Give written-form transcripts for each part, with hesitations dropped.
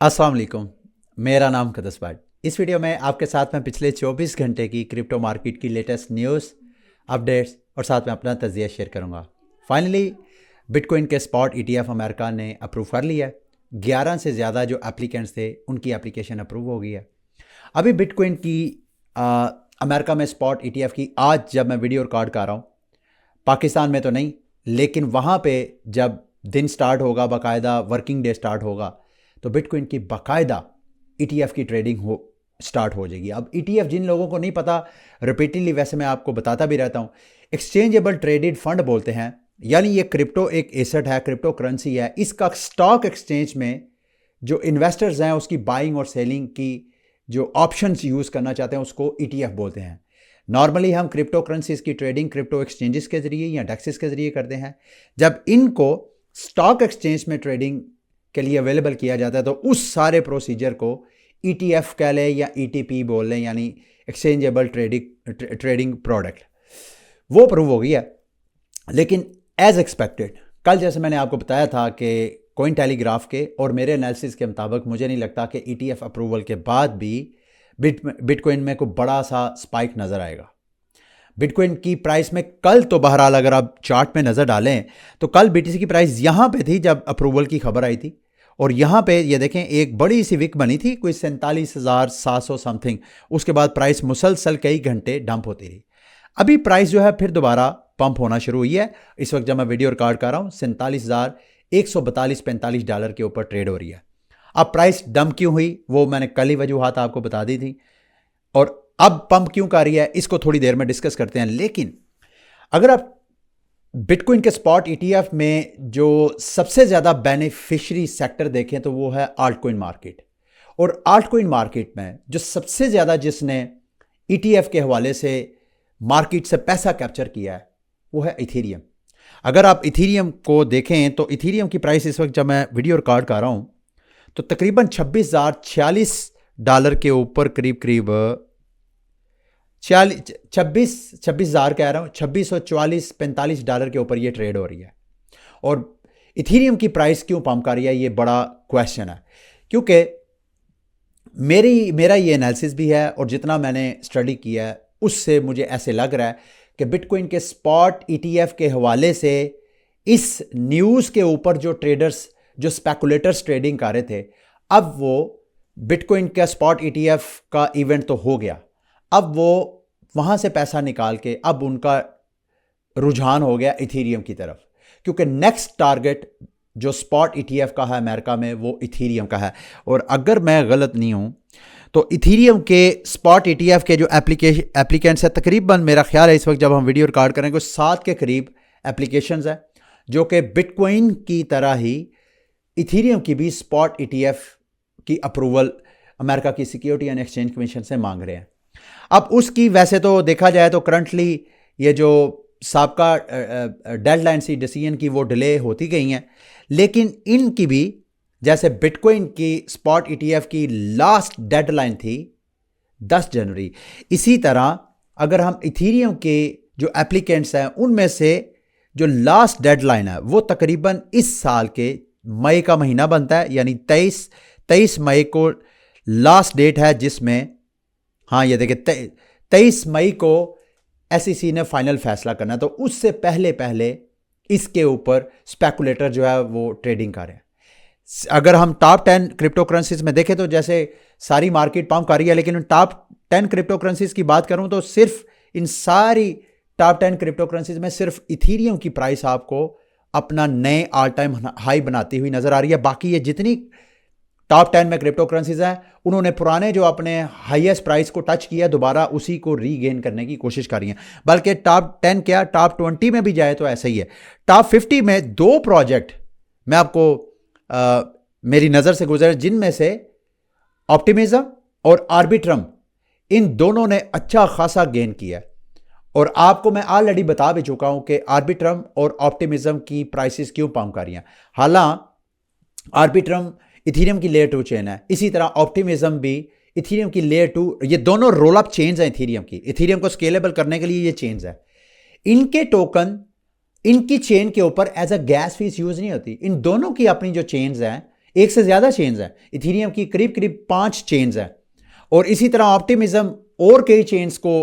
अस्सलाम वालेकुम। मेरा नाम कदस बाट। इस वीडियो में आपके साथ मैं पिछले 24 घंटे की क्रिप्टो मार्केट की लेटेस्ट न्यूज़, अपडेट्स और साथ में अपना तजिया शेयर करूंगा। फाइनली बिटकॉइन के स्पॉट ईटीएफ अमेरिका ने अप्रूव कर लिया है। 11 से ज़्यादा जो एप्लीकेंट्स थे उनकी एप्लीकेशन अप्रूव हो गई है। अभी बिटकॉइन की अमेरिका में स्पॉट ईटीएफ की आज जब मैं वीडियो रिकॉर्ड कर रहा हूँ, पाकिस्तान में तो नहीं, लेकिन वहाँ पे जब दिन स्टार्ट होगा, बाकायदा वर्किंग डे स्टार्ट होगा, तो बिटकॉइन की बाकायदा ईटीएफ की ट्रेडिंग स्टार्ट हो जाएगी। अब ईटीएफ जिन लोगों को नहीं पता, रिपीटेडली वैसे मैं आपको बताता भी रहता हूँ, एक्सचेंजेबल ट्रेडेड फंड बोलते हैं। यानी ये क्रिप्टो एक एसेट है, क्रिप्टो करेंसी है। इसका स्टॉक एक्सचेंज में जो इन्वेस्टर्स हैं उसकी बाइंग और सेलिंग की जो ऑप्शंस यूज़ करना चाहते हैं उसको ईटीएफ बोलते हैं। नॉर्मली हम क्रिप्टो करेंसीज की ट्रेडिंग क्रिप्टो एक्सचेंजेस के जरिए या डेक्सेस के जरिए करते हैं। जब इनको स्टॉक एक्सचेंज में ट्रेडिंग के लिए अवेलेबल किया जाता है तो उस सारे प्रोसीजर को ईटीएफ कह लें या ईटीपी बोल लें, यानी एक्सचेंजेबल ट्रेडिंग प्रोडक्ट, वो अप्रूव हो गया। लेकिन एज एक्सपेक्टेड कल जैसे मैंने आपको बताया था कि कॉइन टेलीग्राफ के और मेरे एनालिसिस के मुताबिक मुझे नहीं लगता कि ईटीएफ अप्रूवल के बाद भी बिटकॉइन में कोई बड़ा सा स्पाइक नज़र आएगा। बिटकॉइन की प्राइस में कल तो बहरहाल अगर आप चार्ट में नज़र डालें तो कल बीटीसी की प्राइस यहाँ पे थी जब अप्रूवल की खबर आई थी, और यहाँ पे ये देखें एक बड़ी सी विक बनी थी कोई 47,700 समथिंग। उसके बाद प्राइस मुसलसल कई घंटे डंप होती रही। अभी प्राइस जो है फिर दोबारा पंप होना शुरू हुई है। इस वक्त जब मैं वीडियो रिकॉर्ड कर रहा हूँ $47,142-45 के ऊपर ट्रेड हो रही है। अब प्राइस डंप क्यों हुई वो मैंने कल ही वजूहात आपको बता दी थी, और अब पंप क्यों कर रही है इसको थोड़ी देर में डिस्कस करते हैं। लेकिन अगर आप बिटकॉइन के स्पॉट ईटीएफ में जो सबसे ज़्यादा बेनिफिशियरी सेक्टर देखें तो वो है आल्टकॉइन मार्केट। और आल्टकॉइन मार्केट में जो सबसे ज़्यादा जिसने ईटीएफ के हवाले से मार्केट से पैसा कैप्चर किया है वो है इथेरियम। अगर आप इथेरियम को देखें तो इथेरियम की प्राइस इस वक्त जब मैं वीडियो रिकॉर्ड कर रहा हूँ तो तकरीबन $26,046 के ऊपर करीब 26,000 कह रहा हूँ, $2644-45 के ऊपर ये ट्रेड हो रही है। और इथेरियम की प्राइस क्यों पंप कर रही है ये बड़ा क्वेश्चन है, क्योंकि मेरा ये एनालिसिस भी है और जितना मैंने स्टडी किया है उससे मुझे ऐसे लग रहा है कि बिटकॉइन के स्पॉट ईटीएफ के हवाले से इस न्यूज़ के ऊपर जो ट्रेडर्स, जो स्पेकुलेटर्स ट्रेडिंग कर रहे थे, अब वो बिटकॉइन का स्पॉट ईटीएफ का इवेंट तो हो गया, अब वो वहाँ से पैसा निकाल के अब उनका रुझान हो गया इथेरियम की तरफ, क्योंकि नेक्स्ट टारगेट जो स्पॉट ईटीएफ का है अमेरिका में वो इथेरियम का है। और अगर मैं गलत नहीं हूँ तो इथेरियम के स्पॉट ईटीएफ के जो एप्लीकेंट्स है तकरीबन, मेरा ख्याल है इस वक्त जब हम वीडियो रिकॉर्ड करेंगे 7 के करीब एप्लीकेशंस है जो कि बिटकॉइन की तरह ही इथेरियम की भी स्पॉट ईटीएफ की अप्रूवल अमेरिका की सिक्योरिटी एंड एक्सचेंज कमीशन से मांग रहे हैं। अब उसकी वैसे तो देखा जाए तो करंटली ये जो साबका डेडलाइन सी डिसीजन की वो डिले होती गई हैं, लेकिन इनकी भी जैसे बिटकॉइन की स्पॉट ईटीएफ की लास्ट डेडलाइन थी 10 जनवरी, इसी तरह अगर हम इथेरियम के जो एप्लीकेंट्स हैं उनमें से जो लास्ट डेडलाइन है वो तकरीबन इस साल के मई का महीना बनता है, यानी 23 मई को लास्ट डेट है, जिसमें हाँ ये देखिए 23 मई को एसईसी ने फाइनल फैसला करना है। तो उससे पहले इसके ऊपर स्पेकुलेटर जो है वो ट्रेडिंग कर रहे हैं। अगर हम टॉप 10 क्रिप्टो करेंसीज में देखें तो जैसे सारी मार्केट पंप कर रही है, लेकिन टॉप 10 क्रिप्टो करेंसीज की बात करूं तो सिर्फ इन सारी टॉप 10 क्रिप्टो करेंसीज में सिर्फ इथेरियम की प्राइस आपको अपना नए ऑल टाइम हाई बनाती हुई नजर आ रही है। बाकी ये जितनी टॉप 10 में क्रिप्टो करेंसीज हैं उन्होंने पुराने जो अपने हाईएस्ट प्राइस को टच किया दोबारा उसी को रीगेन करने की कोशिश कर रही हैं। बल्कि टॉप 10 क्या टॉप 20 में भी जाए तो ऐसा ही है। टॉप 50 में 2 प्रोजेक्ट मैं आपको मेरी नज़र से गुजरे, जिनमें से ऑप्टिमिज्म और आर्बिट्रम, इन दोनों ने अच्छा खासा गेन किया। और आपको मैं ऑलरेडी बता भी चुका हूं कि आर्बिट्रम और ऑप्टिमिज्म की प्राइसेस क्यों पंप कर रही हैं। हालांकि आर्बिट्रम इथेरियम की लेयर 2 चेन है, इसी तरह ऑप्टिमिज्म भी इथेरियम की लेयर 2, ये दोनों रोल अप चेन्स हैं इथेरियम की। इथेरियम को स्केलेबल करने के लिए ये चेन्स है। इनके टोकन इनकी चेन के ऊपर as a gas fees use नहीं होती। इन दोनों की अपनी जो चेन्स हैं एक से ज़्यादा चेन्स हैं, इथीरियम की करीब करीब 5 चेन्स हैं, और इसी तरह ऑप्टिमिज्म और कई चेन्स को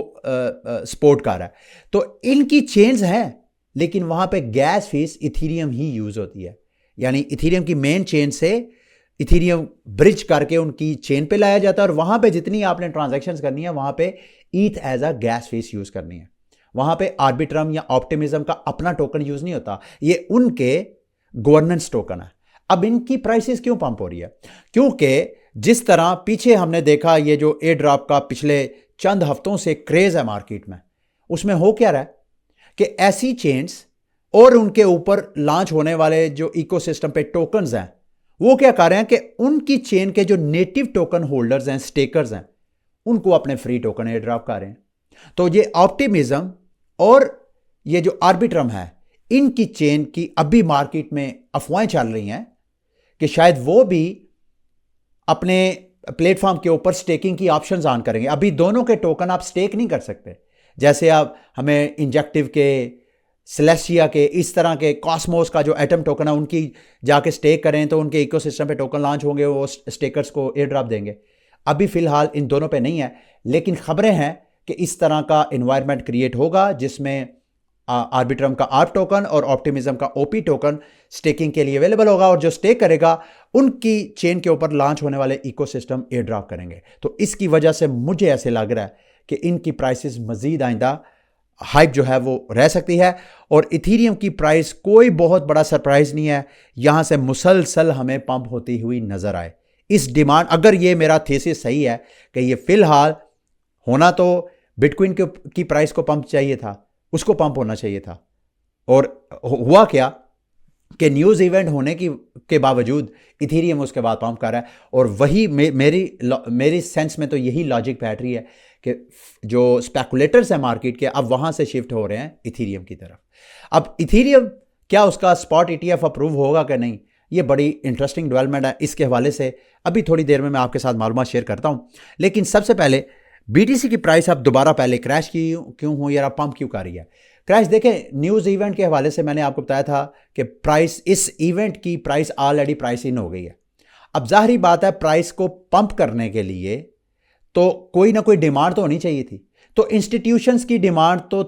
सपोर्ट कर रहा है। तो इनकी चेन्स हैं, लेकिन वहाँ पे गैस फीस इथीरियम ही यूज़ होती है, यानी इथीरियम की मेन चेन से इथीरियम ब्रिज करके उनकी चेन पे लाया जाता है, और वहाँ पे जितनी आपने ट्रांजैक्शंस करनी है वहाँ पे ईथ एज अ गैस फीस यूज़ करनी है। वहाँ पे आर्बिट्रम या ऑप्टिमिज्म का अपना टोकन यूज़ नहीं होता, ये उनके गवर्नेंस टोकन है। अब इनकी प्राइसेस क्यों पंप हो रही है? क्योंकि जिस तरह पीछे हमने देखा, ये जो एयर ड्रॉप का पिछले चंद हफ्तों से क्रेज है मार्केट में, उसमें हो क्या रहा है कि ऐसी चेन्स और उनके ऊपर लॉन्च होने वाले जो इकोसिस्टम पे टोकन्स हैं, वो क्या कर रहे हैं कि उनकी चेन के जो नेटिव टोकन होल्डर्स हैं, स्टेकर्स हैं, उनको अपने फ्री टोकन एयर ड्रॉप कर रहे हैं। तो ये ऑप्टिमिज्म और ये जो आर्बिट्रम है, इनकी चेन की अभी मार्केट में अफवाहें चल रही हैं कि शायद वो भी अपने प्लेटफॉर्म के ऊपर स्टेकिंग की ऑप्शंस ऑन करेंगे। अभी दोनों के टोकन आप स्टेक नहीं कर सकते, जैसे आप हमें इंजेक्टिव के, सेलेस्टिया के, इस तरह के कॉस्मोस का जो एटम टोकन है उनकी जाके स्टेक करें तो उनके इकोसिस्टम पे टोकन लॉन्च होंगे, वो स्टेकर्स को एयर ड्रॉप देंगे। अभी फिलहाल इन दोनों पे नहीं है, लेकिन खबरें हैं कि इस तरह का इन्वायरमेंट क्रिएट होगा जिसमें आर्बिट्रम का आर्प टोकन और ऑप्टिमिज्म का ओपी टोकन स्टेकिंग के लिए अवेलेबल होगा, और जो स्टेक करेगा उनकी चेन के ऊपर लॉन्च होने वाले इकोसिस्टम एयर ड्रॉप करेंगे। तो इसकी वजह से मुझे ऐसे लग रहा है कि इनकी प्राइसेस मजीद आइंदा हाइप जो है वो रह सकती है, और इथीरियम की प्राइस कोई बहुत बड़ा सरप्राइज नहीं है, यहां से मुसलसल हमें पंप होती हुई नजर आए। इस डिमांड, अगर ये मेरा थीसिस सही है कि ये फिलहाल होना, तो बिटकॉइन की प्राइस को पंप चाहिए था, उसको पंप होना चाहिए था, और हुआ क्या कि न्यूज़ इवेंट होने के बावजूद इथीरियम उसके बाद पंप कर रहा है। और वही मेरी सेंस में तो यही लॉजिक बैठ रही है कि जो स्पेकुलेटर्स हैं मार्केट के, अब वहाँ से शिफ्ट हो रहे हैं इथीरियम की तरफ। अब इथीरियम क्या उसका स्पॉट ETF अप्रूव होगा कि नहीं, ये बड़ी इंटरेस्टिंग डेवलपमेंट है। इसके हवाले से अभी थोड़ी देर में मैं आपके साथ मालूमात शेयर करता हूँ, लेकिन सबसे पहले BTC की प्राइस अब दोबारा पहले क्रैश क्यों हुई, या पंप क्यों कर रही है? क्रैश देखें, न्यूज़ इवेंट के हवाले से मैंने आपको बताया था कि प्राइस, इस इवेंट की प्राइस ऑलरेडी प्राइस इन हो गई है। अब जाहिर बात है, प्राइस को पंप करने के लिए तो कोई ना कोई डिमांड तो होनी चाहिए थी, तो इंस्टीट्यूशंस की डिमांड तो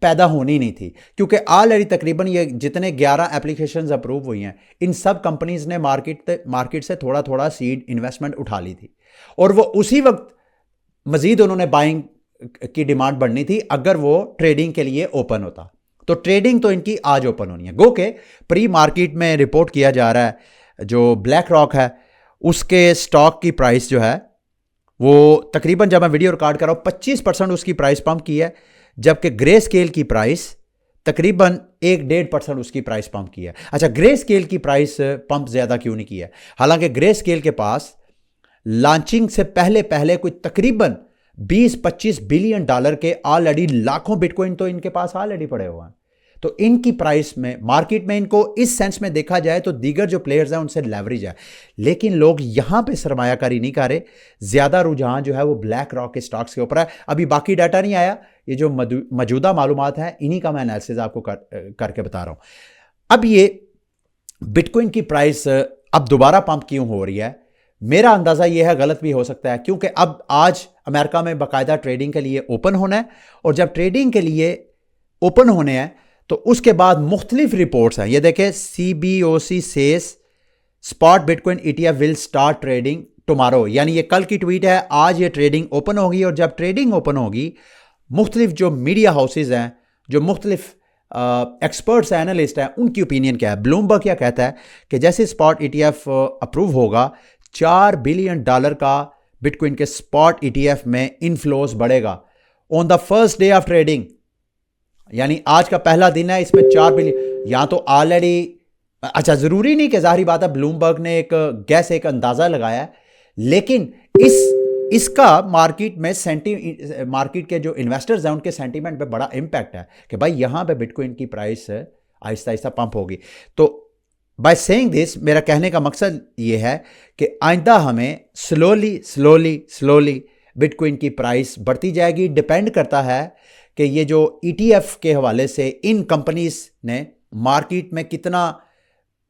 पैदा होनी नहीं थी, क्योंकि ऑलरेडी तकरीबन ये जितने 11 एप्लीकेशंस अप्रूव हुई हैं, इन सब कंपनीज ने मार्केट से थोड़ा थोड़ा सीड इन्वेस्टमेंट उठा ली थी, और वो उसी वक्त मजीद उन्होंने बाइंग की डिमांड बढ़नी थी अगर वो ट्रेडिंग के लिए ओपन होता। तो ट्रेडिंग तो इनकी आज ओपन होनी है। गो के प्री मार्केट में रिपोर्ट किया जा रहा है जो ब्लैक रॉक है, उसके स्टॉक की प्राइस जो है वो तकरीबन, जब मैं वीडियो रिकॉर्ड कर रहा हूँ, 25% उसकी प्राइस पंप की है, जबकि ग्रे स्केल की प्राइस तकरीबन 1-1.5% उसकी प्राइस पंप की है। अच्छा, ग्रे स्केल की प्राइस पंप ज़्यादा क्यों नहीं की है? हालांकि ग्रे स्केल के पास लॉन्चिंग से पहले कोई तकरीबन 20-25 बिलियन डॉलर के ऑलरेडी लाखों बिटकॉइन तो इनके पास ऑलरेडी पड़े हुए हैं। तो इनकी प्राइस में, मार्केट में, इनको इस सेंस में देखा जाए तो दीगर जो प्लेयर्स हैं उनसे लेवरेज है, लेकिन लोग यहां पे सरमायाकारी नहीं कर रहे। ज्यादा रुझान जो है वो ब्लैक रॉक के स्टॉक्स के ऊपर है। अभी बाकी डाटा नहीं आया, ये जो मौजूदा मालूमात है इन्हीं का मैं एनालिसिस आपको करके बता रहा हूं। अब ये बिटकॉइन की प्राइस अब दोबारा पंप क्यों हो रही है? मेरा अंदाजा यह है, गलत भी हो सकता है, क्योंकि अब आज अमेरिका में बाकायदा ट्रेडिंग के लिए ओपन होना है, और जब ट्रेडिंग के लिए ओपन होने हैं तो उसके बाद मुख्तलिफ रिपोर्ट्स हैं। ये देखें, CBOC says spot bitcoin ETF will start trading tomorrow, यानी ये कल की ट्वीट है। आज ये ट्रेडिंग ओपन होगी, और जब ट्रेडिंग ओपन होगी, मुख्तलिफ जो मीडिया हाउसेज हैं, जो मुख्तलिफ एक्सपर्ट्स एनालिस्ट हैं, उनकी ओपिनियन क्या है। ब्लूमबर्ग क्या कहता है कि जैसे स्पॉट ETF अप्रूव होगा, $4 बिलियन का बिटकॉइन के स्पॉट ETF में इनफ्लोज बढ़ेगा on the first day of trading, यानी आज का पहला दिन है, इसमें 4 बिलियन या तो ऑलरेडी। अच्छा, जरूरी नहीं कि, जाहिर बात है, ब्लूमबर्ग ने एक अंदाजा लगाया है, लेकिन इसका मार्केट में मार्केट के जो इन्वेस्टर्स हैं उनके सेंटीमेंट पे बड़ा इंपैक्ट है कि भाई यहां पे बिटकॉइन की प्राइस आहिस्ता आहिस्ता पंप होगी। तो बाय सेइंग दिस, मेरा कहने का मकसद ये है कि आइंदा हमें स्लोली बिटकॉइन की प्राइस बढ़ती जाएगी। डिपेंड करता है कि ये जो ETF के हवाले से इन कंपनीज ने मार्केट में कितना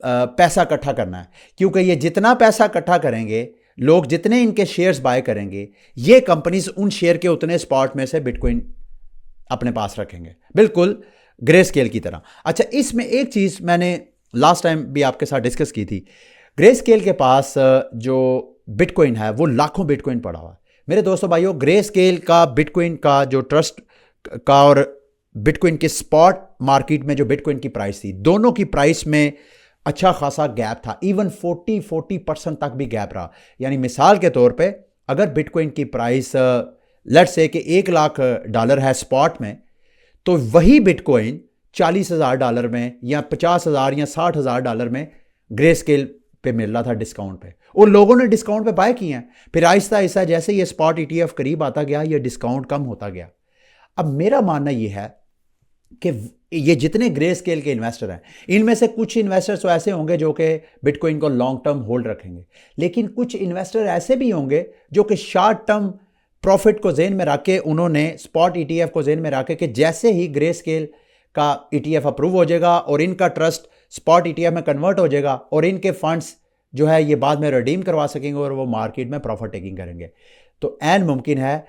पैसा इकट्ठा करना है, क्योंकि ये जितना पैसा इकट्ठा करेंगे, लोग जितने इनके शेयर्स बाय करेंगे, ये कंपनीज उन शेयर के उतने स्पॉट में से बिटकॉइन अपने पास रखेंगे, बिल्कुल ग्रे स्केल की तरह। अच्छा, इसमें एक चीज़ मैंने लास्ट टाइम भी आपके साथ डिस्कस की थी। ग्रे स्केल के पास जो बिटकॉइन है वो लाखों बिटकॉइन पड़ा हुआ है। मेरे दोस्तों भाइयों, ग्रे स्केल का बिटकॉइन का जो ट्रस्ट का और बिटकॉइन के स्पॉट मार्केट में जो बिटकॉइन की प्राइस थी, दोनों की प्राइस में अच्छा खासा गैप था, इवन 40% तक भी गैप रहा। यानी मिसाल के तौर पे अगर बिटकॉइन की प्राइस लेट्स से कि $1,00,000 है स्पॉट में, तो वही बिटकॉइन $40,000 में या $50,000 या $60,000 में ग्रे स्केल पे मिल रहा था डिस्काउंट पे, और लोगों ने डिस्काउंट पे बाय किए हैं। फिर आहिस्ता आहिस्ता जैसे ये स्पॉट ETF करीब आता गया, ये डिस्काउंट कम होता गया। अब मेरा मानना ये है कि ये जितने ग्रे स्केल के इन्वेस्टर हैं, इनमें से कुछ इन्वेस्टर्स तो ऐसे होंगे जो कि बिटकॉइन को लॉन्ग टर्म होल्ड रखेंगे, लेकिन कुछ इन्वेस्टर ऐसे भी होंगे जो कि शॉर्ट टर्म प्रॉफिट को जेन में रख के, उन्होंने स्पॉट ETF को जेन में रख के कि जैसे ही ग्रे स्केल का ETF अप्रूव हो जाएगा और इनका ट्रस्ट स्पॉट ETF में कन्वर्ट हो जाएगा और इनके फंड्स जो है ये बाद में रिडीम करवा सकेंगे और वो मार्केट में प्रॉफिट टेकिंग करेंगे। तो ऐन मुमकिन है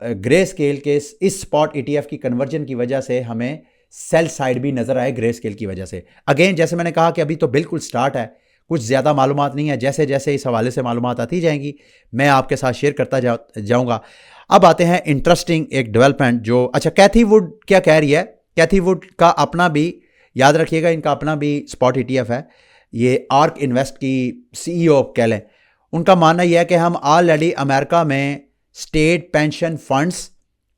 ग्रे स्केल के इस स्पॉट ETF की कन्वर्जन की वजह से हमें सेल साइड भी नजर आए ग्रे स्केल की वजह से। अगेन, जैसे मैंने कहा कि अभी तो बिल्कुल स्टार्ट है, कुछ ज़्यादा मालूमात नहीं है। जैसे जैसे इस हवाले से मालूमात आती जाएंगी मैं आपके साथ शेयर करता जाऊंगा। अब आते हैं इंटरेस्टिंग एक डेवलपमेंट जो, अच्छा, कैथी वुड क्या कह रही है। कैथी वुड का अपना भी, याद रखिएगा, इनका अपना भी स्पॉट ETF है, ये आर्क इन्वेस्ट की CEO कह लें। उनका मानना यह है कि हम ऑलरेडी अमेरिका में स्टेट पेंशन फंड्स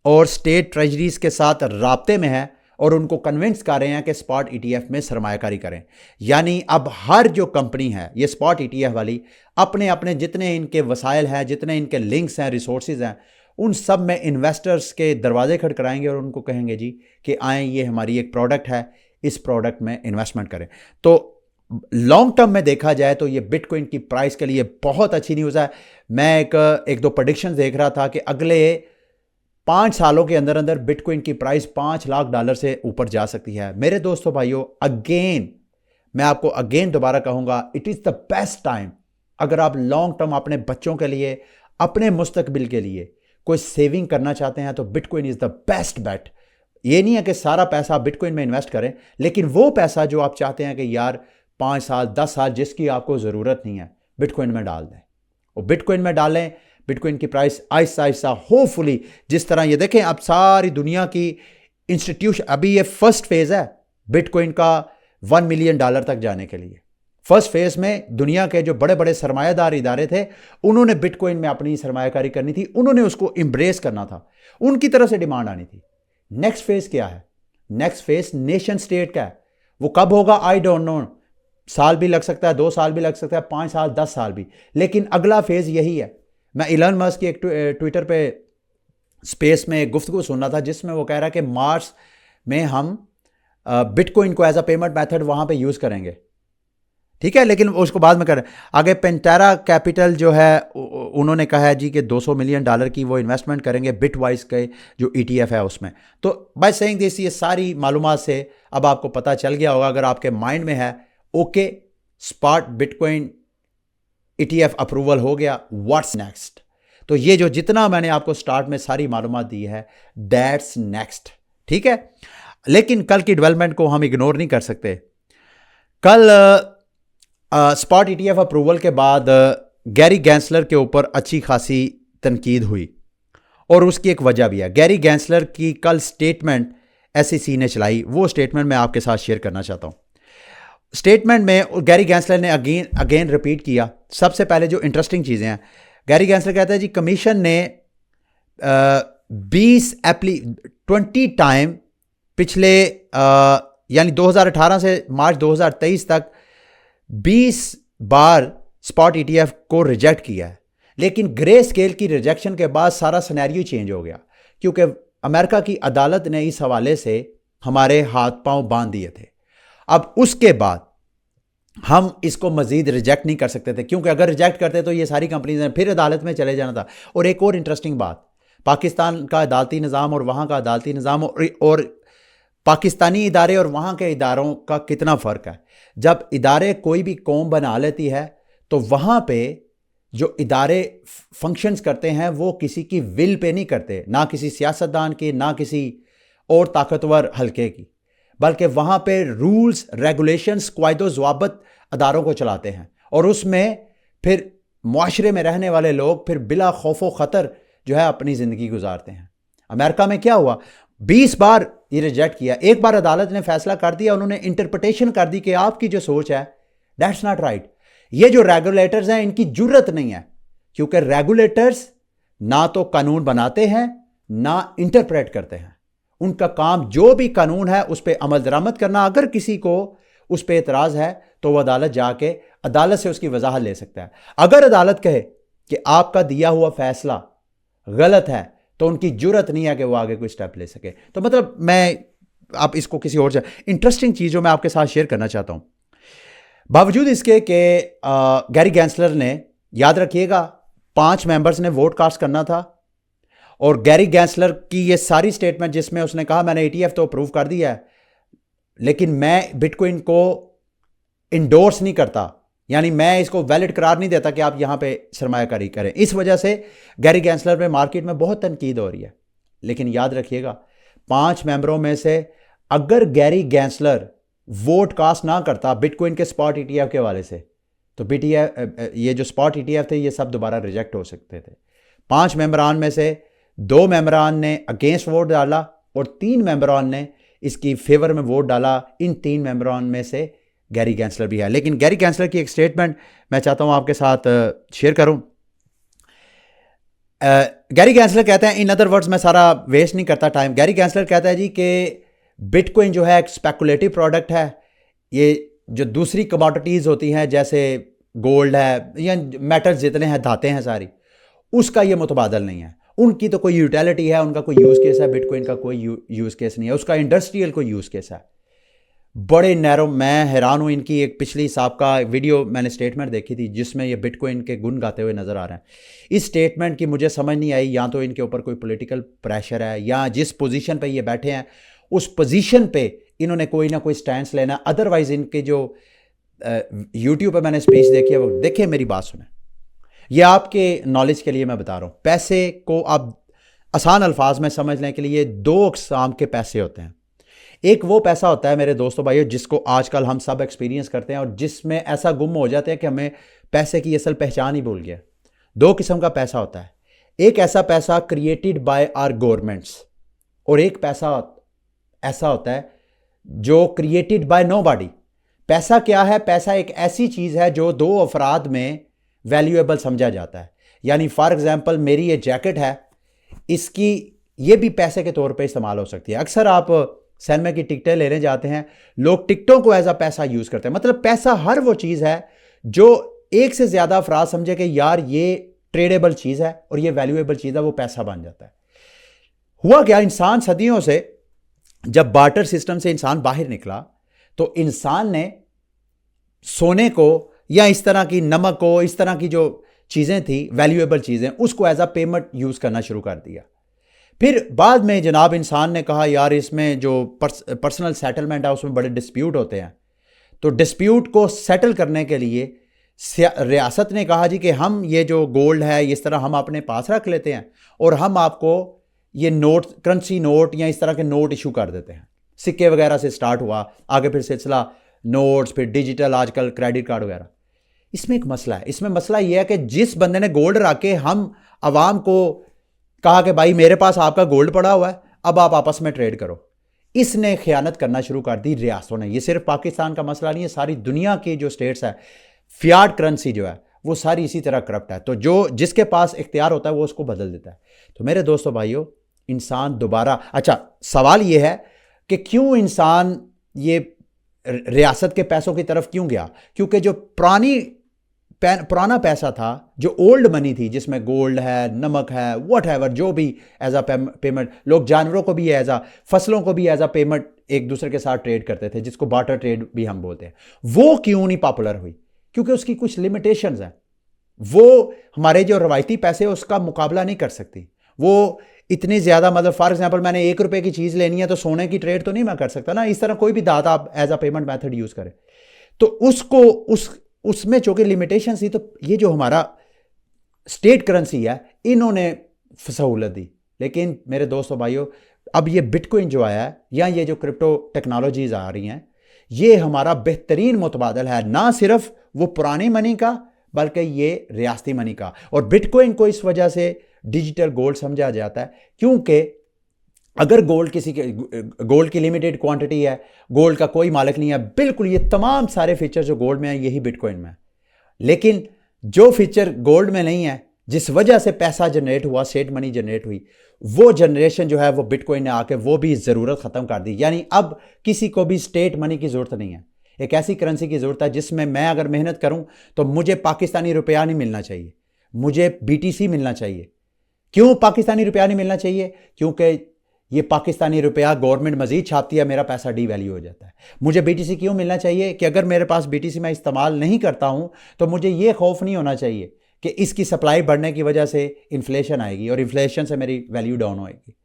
और स्टेट ट्रेजरीज के साथ राब्ते में है और उनको कन्विंस कर रहे हैं कि स्पॉट ETF में सरमायाकारी करें। यानी अब हर जो कंपनी है ये स्पॉट ETF वाली, अपने अपने जितने इनके वसाइल हैं, जितने इनके लिंक्स हैं, रिसोर्सेज हैं, उन सब में इन्वेस्टर्स के दरवाजे खटखटाएंगे और उनको कहेंगे जी कि आएँ, ये हमारी एक प्रोडक्ट है, इस प्रोडक्ट में इन्वेस्टमेंट करें। तो लॉन्ग टर्म में देखा जाए तो ये बिटकॉइन की प्राइस के लिए बहुत अच्छी न्यूज़ है। मैं एक दो प्रेडिक्शन देख रहा था कि अगले 5 सालों के अंदर अंदर बिटकॉइन की प्राइस $5,00,000 से ऊपर जा सकती है। मेरे दोस्तों भाइयों, मैं आपको दोबारा कहूंगा, it is the best time अगर आप लॉन्ग टर्म अपने बच्चों के लिए, अपने मुस्तकबिल के लिए कोई सेविंग करना चाहते हैं तो bitcoin is the best bet. ये नहीं है कि सारा पैसा बिटकॉइन में इन्वेस्ट करें, लेकिन वो पैसा जो आप चाहते हैं कि यार 5 साल 10 साल जिसकी आपको ज़रूरत नहीं है, बिटकॉइन में डाल दें। और बिटकॉइन में डालें, बिटकॉइन की प्राइस आहिस्ता आहिस्ता होपफुली, जिस तरह ये देखें अब सारी दुनिया की इंस्टीट्यूशन, अभी ये फर्स्ट फेज़ है बिटकॉइन का $1 मिलियन तक जाने के लिए। फर्स्ट फेज में दुनिया के जो बड़े बड़े सरमायादार इदारे थे, उन्होंने बिटकॉइन में अपनी सरमायाकारी करनी थी, उन्होंने उसको एम्ब्रेस करना था, उनकी तरफ से डिमांड आनी थी। नेक्स्ट फेज क्या है? नेक्स्ट फेज नेशन स्टेट का है। वो कब होगा आई डोंट नो, साल भी लग सकता है, 2 साल भी लग सकता है, 5 साल 10 साल भी, लेकिन अगला फेज यही है। मैं इलन मस्क की एक ट्विटर पे स्पेस में गुफ्तगू सुन रहा था जिसमें वो कह रहा है कि मार्स में हम बिटकॉइन को एज अ पेमेंट मेथड वहां पे यूज करेंगे। ठीक है, लेकिन उसको बाद में करें। आगे पेंटेरा कैपिटल जो है उन्होंने कहा है जी कि $200 मिलियन की वो इन्वेस्टमेंट करेंगे बिटवाइज के जो ETF है उसमें। तो बाय सेइंग दिस, ये सारी मालूमात से अब आपको पता चल गया होगा, अगर आपके माइंड में है okay spot bitcoin ETF approval हो गया, व्हाट्स नेक्स्ट। तो ये जो जितना मैंने आपको स्टार्ट में सारी मालूमात दी है, दैट्स नेक्स्ट। ठीक है, लेकिन कल की डेवलपमेंट को हम इग्नोर नहीं कर सकते। कल स्पॉट ETF अप्रूवल के बाद गैरी गैंसलर के ऊपर अच्छी खासी तनकीद हुई और उसकी एक वजह भी है। गैरी गैंसलर की कल स्टेटमेंट SEC ने चलाई, वो स्टेटमेंट मैं आपके साथ शेयर करना चाहता हूँ। स्टेटमेंट में गैरी गैंसलर ने अगेन रिपीट किया। सबसे पहले जो इंटरेस्टिंग चीज़ें हैं, गैरी गैंसलर कहता है जी कमीशन ने 20 टाइम पिछले यानी 2018 से मार्च 2023 तक 20 बार स्पॉट ETF को रिजेक्ट किया है। लेकिन ग्रे स्केल की रिजेक्शन के बाद सारा सिनेरियो चेंज हो गया, क्योंकि अमेरिका की अदालत ने इस हवाले से हमारे हाथ पांव बांध दिए थे। अब उसके बाद हम इसको मजीद रिजेक्ट नहीं कर सकते थे, क्योंकि अगर रिजेक्ट करते तो ये सारी कंपनीज ने फिर अदालत में चले जाना था। और एक और इंटरेस्टिंग बात, पाकिस्तान का अदालती निज़ाम और वहाँ का अदालती निज़ाम और पाकिस्तानी इदारे और वहाँ के इदारों का कितना फ़र्क है। जब इदारे कोई भी कौम बना लेती है तो वहाँ पे जो इदारे फंक्शंस करते हैं वो किसी की विल पे नहीं करते, ना किसी सियासतदान की, ना किसी और ताकतवर हल्के की, बल्कि वहाँ पे रूल्स रेगुलेशंस क़वायद ज़वाबत अदारों को चलाते हैं और उसमें फिर मुआशरे में रहने वाले लोग फिर बिला खौफ व ख़तर जो है अपनी ज़िंदगी गुजारते हैं। अमेरिका में क्या हुआ, 20 बार ये रिजेक्ट किया, एक बार अदालत ने फैसला कर दिया, उन्होंने इंटरप्रिटेशन कर दी कि आपकी जो सोच है दैट्स नॉट राइट। ये जो रेगुलेटर्स हैं इनकी जुर्रत नहीं है, क्योंकि रेगुलेटर्स ना तो कानून बनाते हैं ना इंटरप्रेट करते हैं। उनका काम जो भी कानून है उस पर अमल दरामद करना। अगर किसी को उस पर एतराज़ है तो वह अदालत जाके अदालत से उसकी वजाहत ले सकता है। अगर अदालत कहे कि आपका दिया हुआ फैसला गलत है तो उनकी जुर्रत नहीं है कि वो आगे कोई स्टेप ले सके। तो मतलब मैं आप इसको किसी और इंटरेस्टिंग चीज़ जो मैं आपके साथ शेयर करना चाहता हूं, बावजूद इसके कि गैरी गैंसलर ने, याद रखिएगा, 5 मेंबर्स ने वोट कास्ट करना था और गैरी गैंसलर की ये सारी स्टेटमेंट जिसमें उसने कहा मैंने ETF तो अप्रूव कर दिया है लेकिन मैं बिटकॉइन को इंडोर्स नहीं करता, यानी मैं इसको वैलिड करार नहीं देता कि आप यहां पे सरमायाकारी करें। इस वजह से गैरी गैंसलर पे मार्केट में बहुत तनकीद हो रही है। लेकिन याद रखिएगा 5 मेंबरों में से अगर गैरी गैंसलर वोट कास्ट ना करता बिटकॉइन के स्पॉट ETF के हवाले से तो ये जो स्पॉट ETF थे ये सब दोबारा रिजेक्ट हो सकते थे। 5 मेंबरान में से 2 मेंबरान ने अगेंस्ट वोट डाला और 3 मेंबरान ने इसकी फेवर में वोट डाला। इन 3 मेंबरान में से गैरी गैंसलर भी है। लेकिन गैरी गैंसलर की एक स्टेटमेंट मैं चाहता हूं आपके साथ शेयर करूं। गैरी गैंसलर कहते हैं, इन अदर वर्ड्स मैं सारा वेस्ट नहीं करता टाइम, गैरी गैंसलर कहता है जी कि बिटकॉइन जो है एक स्पेकुलेटिव प्रोडक्ट है। ये जो दूसरी कमोडिटीज़ होती हैं जैसे गोल्ड है या मेटल्स जितने हैं, धातें हैं सारी, उसका ये मुतबादल नहीं है। उनकी तो कोई यूटिलिटी है, उनका कोई यूज़ केस है, बिटकॉइन का कोई यूज़ केस नहीं है, उसका इंडस्ट्रियल कोई यूज़ केस है। बड़े नैरो, मैं हैरान हूँ। इनकी एक पिछली साबका वीडियो मैंने स्टेटमेंट देखी थी जिसमें ये बिटकॉइन के गुण गाते हुए नज़र आ रहे हैं। इस स्टेटमेंट की मुझे समझ नहीं आई, या तो इनके ऊपर कोई पॉलिटिकल प्रेशर है या जिस पोजीशन पे ये बैठे हैं उस पोजीशन पे इन्होंने कोई ना कोई स्टैंड लेना। अदरवाइज इनके जो यूट्यूब पे मैंने स्पीच देखी है वो देखिए, मेरी बात सुने, ये आपके नॉलेज के लिए मैं बता रहा हूँ। पैसे को आप आसान अल्फाज में समझने के लिए 2 अक़साम के पैसे होते हैं। एक वो पैसा होता है मेरे दोस्तों भाइयों जिसको आजकल हम सब एक्सपीरियंस करते हैं और जिसमें ऐसा गुम हो जाते हैं कि हमें पैसे की असल पहचान ही भूल गया। 2 किस्म का पैसा होता है। एक ऐसा पैसा क्रिएटेड बाय आवर गवर्नमेंट्स और एक पैसा ऐसा होता है जो क्रिएटेड बाय नोबॉडी। पैसा क्या है? पैसा एक ऐसी चीज़ है जो 2 अफराद में वैल्यूएबल समझा जाता है। यानी फॉर एग्जांपल मेरी ये जैकेट है, इसकी ये भी पैसे के तौर पे इस्तेमाल हो सकती है। अक्सर आप सिनेमा की टिकटें लेने जाते हैं, लोग टिकटों को एज अ पैसा यूज़ करते हैं। मतलब पैसा हर वो चीज़ है जो एक से ज़्यादा अफराद समझे कि यार ये ट्रेडेबल चीज़ है और ये वैल्यूएबल चीज़ है, वो पैसा बन जाता है। हुआ क्या, इंसान सदियों से जब बार्टर सिस्टम से इंसान बाहर निकला तो इंसान ने सोने को या इस तरह की नमक को, इस तरह की जो चीज़ें थी वैल्यूएबल चीज़ें, उसको एज अ पेमेंट यूज़ करना शुरू कर दिया। फिर बाद में जनाब इंसान ने कहा यार इसमें जो पर्सनल सेटलमेंट है उसमें बड़े डिस्प्यूट होते हैं, तो डिस्प्यूट को सेटल करने के लिए रियासत ने कहा जी कि हम ये जो गोल्ड है इस तरह हम अपने पास रख लेते हैं और हम आपको ये नोट, करेंसी नोट या इस तरह के नोट इशू कर देते हैं। सिक्के वगैरह से स्टार्ट हुआ, आगे फिर सिलसिला नोट्स, फिर डिजिटल, आजकल क्रेडिट कार्ड वगैरह। इसमें एक मसला है। इसमें मसला यह है कि जिस बंदे ने गोल्ड रख के हम आवाम को कहा कि भाई मेरे पास आपका गोल्ड पड़ा हुआ है, अब आप आपस में ट्रेड करो, इसने खयानत करना शुरू कर दी रियासतों ने। ये सिर्फ पाकिस्तान का मसला नहीं है, सारी दुनिया की जो स्टेट्स है, फियाट करेंसी जो है वो सारी इसी तरह करप्ट है। तो जो जिसके पास इख्तियार होता है वो उसको बदल देता है। तो मेरे दोस्तों भाइयों, इंसान दोबारा, अच्छा सवाल ये है कि क्यों इंसान ये रियासत के पैसों की तरफ क्यों गया? क्योंकि जो पुराना पैसा था, जो ओल्ड मनी थी जिसमें गोल्ड है, नमक है, वट एवर, जो भी एज अ पेमेंट, लोग जानवरों को भी एज अ, फसलों को भी एज अ पेमेंट एक दूसरे के साथ ट्रेड करते थे, जिसको बार्टर ट्रेड भी हम बोलते हैं। वो क्यों नहीं पॉपुलर हुई? क्योंकि उसकी कुछ लिमिटेशंस हैं। वो हमारे जो रवायती पैसे उसका मुकाबला नहीं कर सकती। वो इतनी ज़्यादा, मतलब फॉर एग्जांपल मैंने 1 रुपए की चीज़ लेनी है तो सोने की ट्रेड तो नहीं मैं कर सकता ना। इस तरह कोई भी दाता आप as a payment method use करें तो उसको उसमें चूंकि लिमिटेशन थी, तो ये जो हमारा स्टेट करेंसी है इन्होंने सहूलत दी। लेकिन मेरे दोस्तों भाइयों, अब ये बिटकॉइन जो आया है या ये जो क्रिप्टो टेक्नोलॉजीज आ रही हैं, ये हमारा बेहतरीन मुतबादल है, ना सिर्फ वो पुरानी मनी का बल्कि ये रियासती मनी का। और बिटकॉइन को इस वजह से डिजिटल गोल्ड समझा जाता है क्योंकि अगर गोल्ड की लिमिटेड क्वांटिटी है, गोल्ड का कोई मालिक नहीं है, बिल्कुल ये तमाम सारे फीचर जो गोल्ड में है यही बिटकॉइन में है। लेकिन जो फीचर गोल्ड में नहीं है, जिस वजह से पैसा जनरेट हुआ, सेट मनी जनरेट हुई, वो जनरेशन जो है वो बिटकॉइन ने आके वो भी ज़रूरत ख़त्म कर दी। यानी अब किसी को भी स्टेट मनी की ज़रूरत नहीं है, एक ऐसी करेंसी की ज़रूरत है जिसमें मैं अगर मेहनत करूं तो मुझे पाकिस्तानी रुपया नहीं मिलना चाहिए, मुझे बीटीसी मिलना चाहिए। क्यों पाकिस्तानी रुपया नहीं मिलना चाहिए? क्योंकि ये पाकिस्तानी रुपया गवर्नमेंट मजीद छापती है, मेरा पैसा डीवैल्यू हो जाता है। मुझे बीटीसी क्यों मिलना चाहिए? कि अगर मेरे पास बीटीसी मैं इस्तेमाल नहीं करता हूं तो मुझे ये खौफ नहीं होना चाहिए कि इसकी सप्लाई बढ़ने की वजह से इन्फ्लेशन आएगी और इन्फ्लेशन से मेरी वैल्यू डाउन होएगी,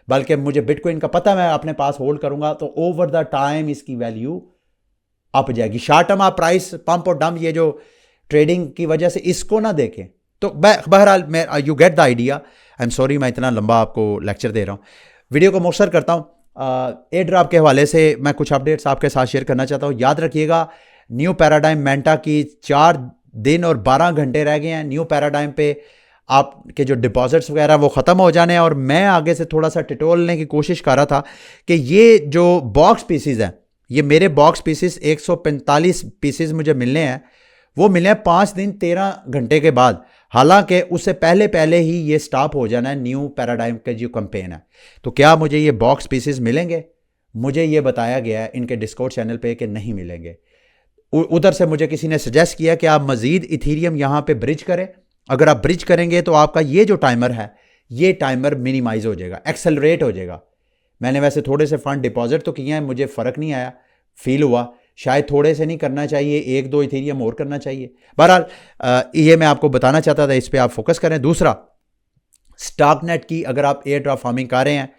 बल्कि मुझे बिटकॉइन का पता मैं अपने पास होल्ड करूंगा तो ओवर द टाइम इसकी वैल्यू अप जाएगी। शॉर्ट टर्म आप प्राइस पंप और डंप ये जो ट्रेडिंग की वजह से इसको ना देखें। तो बहरहाल मैं you get the idea. I am sorry मैं इतना लंबा आपको लेक्चर दे रहा हूँ, वीडियो को मुख्तसर करता हूँ। एयर ड्रॉप के हवाले से मैं कुछ अपडेट्स आपके साथ शेयर करना चाहता हूँ। याद रखिएगा न्यू पैराडाइम मेंटा की 4 दिन और 12 घंटे रह गए हैं। न्यू पैराडाइम पे आपके जो डिपॉजिट्स वगैरह वो ख़त्म हो जाने हैं। और मैं आगे से थोड़ा सा टिटोलने की कोशिश कर रहा था कि ये जो बॉक्स पीसीज हैं, ये मेरे बॉक्स पीसीज 145 पीसीज मुझे मिलने हैं, वो मिले हैं 5 दिन 13 घंटे के बाद। हालांकि उससे पहले ही ये स्टॉप हो जाना है न्यू पैराडाइम का जो कैंपेन है। तो क्या मुझे ये बॉक्स पीसेस मिलेंगे? मुझे ये बताया गया है इनके डिस्कॉर्ड चैनल पे कि नहीं मिलेंगे। उधर से मुझे किसी ने सजेस्ट किया कि आप मजीद इथीरियम यहाँ पे ब्रिज करें। अगर आप ब्रिज करेंगे तो आपका ये जो टाइमर है, ये टाइमर मिनिमाइज हो जाएगा, एक्सेलरेट हो जाएगा। मैंने वैसे थोड़े से फंड डिपॉजिट तो किए हैं, मुझे फ़र्क नहीं आया, फील हुआ शायद थोड़े से नहीं करना चाहिए, 1-2 इथीरियम और करना चाहिए। बहरहाल ये मैं आपको बताना चाहता था, इस पर आप फोकस करें। दूसरा, स्टॉकनेट की अगर आप एयर ड्रॉप फार्मिंग कर रहे हैं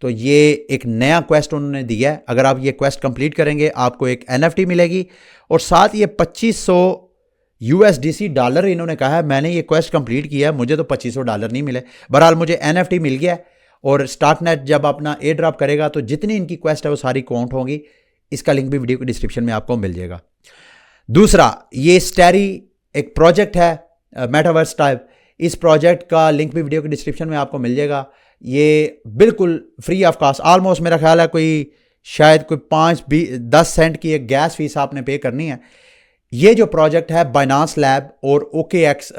तो ये एक नया क्वेस्ट उन्होंने दिया है। अगर आप ये क्वेस्ट कंप्लीट करेंगे आपको एक NFT मिलेगी और साथ ये $2500 इन्होंने कहा है। मैंने ये क्वेस्ट कंप्लीट किया है, मुझे तो $2500 नहीं मिले। बहरहाल मुझे NFT मिल गया है। और स्टॉकनेट जब अपना एयर ड्रॉप करेगा तो जितनी इनकी क्वेस्ट है वो सारी काउंट होंगी। इसका लिंक भी वीडियो के डिस्क्रिप्शन में आपको मिल जाएगा। दूसरा, ये स्टैरी एक प्रोजेक्ट है मेटावर्स टाइप, इस प्रोजेक्ट का लिंक भी वीडियो के डिस्क्रिप्शन में आपको मिल जाएगा। ये बिल्कुल फ्री ऑफ कॉस्ट, ऑलमोस्ट मेरा ख्याल है शायद कोई 5-10 सेंट की एक गैस फीस आपने पे करनी है। ये जो प्रोजेक्ट है बाइनांस लैब और OKX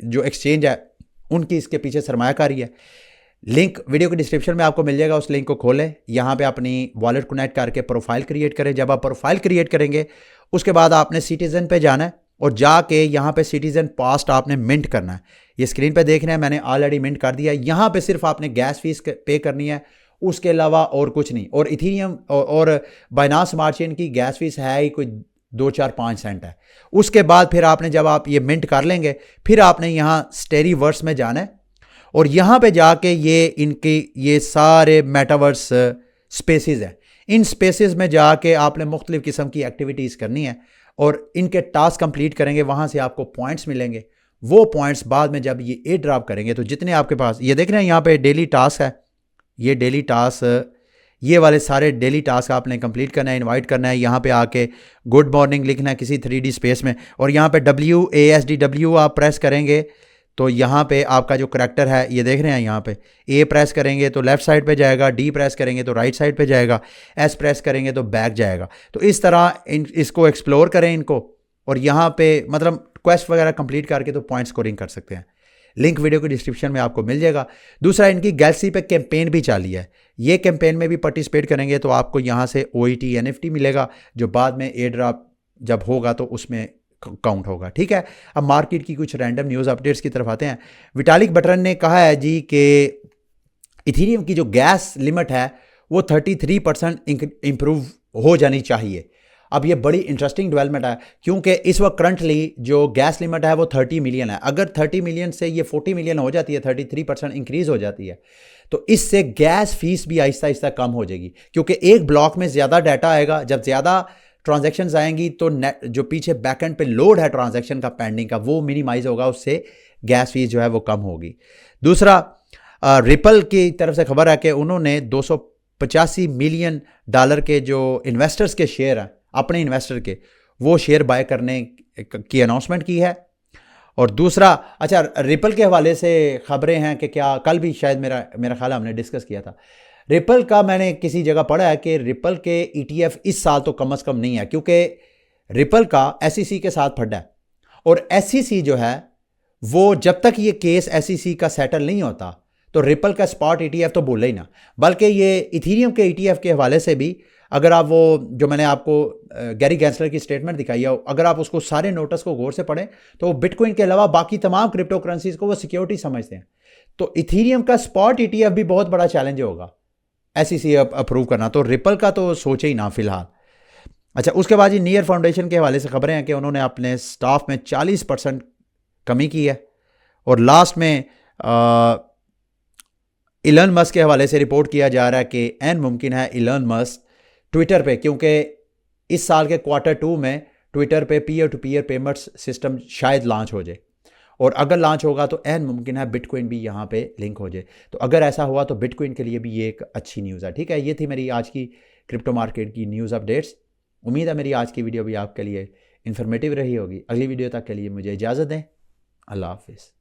जो एक्सचेंज है उनकी इसके पीछे सरमायाकारी है। लिंक वीडियो के डिस्क्रिप्शन में आपको मिल जाएगा, उस लिंक को खोलें, यहाँ पे अपनी वॉलेट कनेक्ट करके प्रोफाइल क्रिएट करें। जब आप प्रोफाइल क्रिएट करेंगे उसके बाद आपने सिटीजन पे जाना है और जाके यहाँ पे सिटीजन पास्ट आपने मिंट करना है। ये स्क्रीन पे देख रहे हैं, मैंने ऑलरेडी मिंट कर दिया है। यहाँ पे सिर्फ आपने गैस फीस पे करनी है, उसके अलावा और कुछ नहीं। और इथीरियम और बाइनांस स्मार्ट चेन की गैस फीस है ही कोई 2-4-5 सेंट है। उसके बाद फिर आपने जब आप ये मिंट कर लेंगे फिर आपने यहाँ स्टेरीवर्स में जाना है और यहाँ पे जाके ये सारे मेटावर्स स्पेसेस हैं। इन स्पेसेस में जाके आपने मुख्तलिफ किस्म की एक्टिविटीज़ करनी है और इनके टास्क कंप्लीट करेंगे, वहाँ से आपको पॉइंट्स मिलेंगे। वो पॉइंट्स बाद में जब ये एयर ड्रॉप करेंगे तो जितने आपके पास, ये देख रहे हैं यहाँ पे डेली टास्क है, ये डेली टास्क, ये वाले सारे डेली टास्क आपने कंप्लीट करना है, इनवाइट करना है, यहाँ पे आके गुड मॉर्निंग लिखना है किसी 3D स्पेस में और यहाँ पे WASDW आप प्रेस करेंगे तो यहाँ पे आपका जो करैक्टर है ये देख रहे हैं, यहाँ पे A प्रेस करेंगे तो लेफ़्ट साइड पे जाएगा, D प्रेस करेंगे तो राइट साइड पे जाएगा, S प्रेस करेंगे तो बैक जाएगा। तो इस तरह इसको एक्सप्लोर करें इनको और यहाँ पे मतलब क्वेस्ट वगैरह कंप्लीट करके तो पॉइंट स्कोरिंग कर सकते हैं। लिंक वीडियो के डिस्क्रिप्शन में आपको मिल जाएगा। दूसरा, इनकी गैलेक्सी पे कैंपेन भी चाली है। ये कैंपेन में भी पार्टिसिपेट करेंगे तो आपको यहाँ से OET NFT मिलेगा जो बाद में एयर ड्रॉप जब होगा तो उसमें काउंट होगा। ठीक है, अब मार्केट की कुछ रैंडम न्यूज़ अपडेट्स की तरफ आते हैं। विटालिक बटरन ने कहा है जी कि इथीरियम की जो गैस लिमिट है वो 33% इंप्रूव हो जानी चाहिए। अब ये बड़ी इंटरेस्टिंग डेवलपमेंट है, क्योंकि इस वक्त करंटली जो गैस लिमिट है वो 30 मिलियन है। अगर 30 मिलियन से ये 40 मिलियन हो जाती है, 33% इंक्रीज़ हो जाती है, तो इससे गैस फीस भी आहिस्ता आहिस्ता कम हो जाएगी, क्योंकि एक ब्लॉक में ज़्यादा डाटा आएगा। जब ज़्यादा ट्रांजैक्शंस आएंगी तो नेट जो पीछे बैकएंड पे लोड है ट्रांजैक्शन का पेंडिंग का, वो मिनिमाइज होगा, उससे गैस फीस जो है वो कम होगी। दूसरा, रिपल की तरफ से खबर है कि उन्होंने $285 मिलियन के जो इन्वेस्टर्स के शेयर हैं, अपने इन्वेस्टर के, वो शेयर बाय करने की अनाउंसमेंट की है। और दूसरा, अच्छा, रिपल के हवाले से खबरें हैं कि क्या कल भी शायद मेरा ख्याल हमने डिस्कस किया था रिपल का। मैंने किसी जगह पढ़ा है कि रिपल के ETF इस साल तो कम से कम नहीं है, क्योंकि रिपल का SEC के साथ फंडा है, और SEC जो है वो जब तक ये केस SEC का सेटल नहीं होता तो रिपल का स्पॉट ETF तो बोले ही ना। बल्कि ये इथीरियम के ETF के हवाले से भी, अगर आप वो जो मैंने आपको गैरी गैंसलर की स्टेटमेंट दिखाई है, अगर आप उसको सारे नोटिस को गौर से पढ़ें तो वो बिटकॉइन के अलावा बाकी तमाम क्रिप्टो करेंसीज को वो सिक्योरिटी समझते हैं। तो इथीरियम का स्पॉट ETF भी बहुत बड़ा चैलेंज होगा SEC अप्रूव करना, तो रिपल का तो सोचे ही ना फिलहाल। अच्छा, उसके बाद ही नियर फाउंडेशन के हवाले से खबरें हैं कि उन्होंने अपने स्टाफ में 40% कमी की है। और लास्ट में इलन मस्क के हवाले से रिपोर्ट किया जा रहा है कि एन मुमकिन है इलन मस्क ट्विटर पे, क्योंकि इस साल के Q2 में ट्विटर पे peer to peer payments system शायद लॉन्च हो जाए, और अगर लॉन्च होगा तो एन मुमकिन है बिटकॉइन भी यहाँ पे लिंक हो जाए। तो अगर ऐसा हुआ तो बिटकॉइन के लिए भी ये एक अच्छी न्यूज़ है। ठीक है, ये थी मेरी आज की क्रिप्टो मार्केट की न्यूज़ अपडेट्स। उम्मीद है मेरी आज की वीडियो भी आपके लिए इन्फॉर्मेटिव रही होगी। अगली वीडियो तक के लिए मुझे इजाज़त दें। अल्लाह हाफिज़।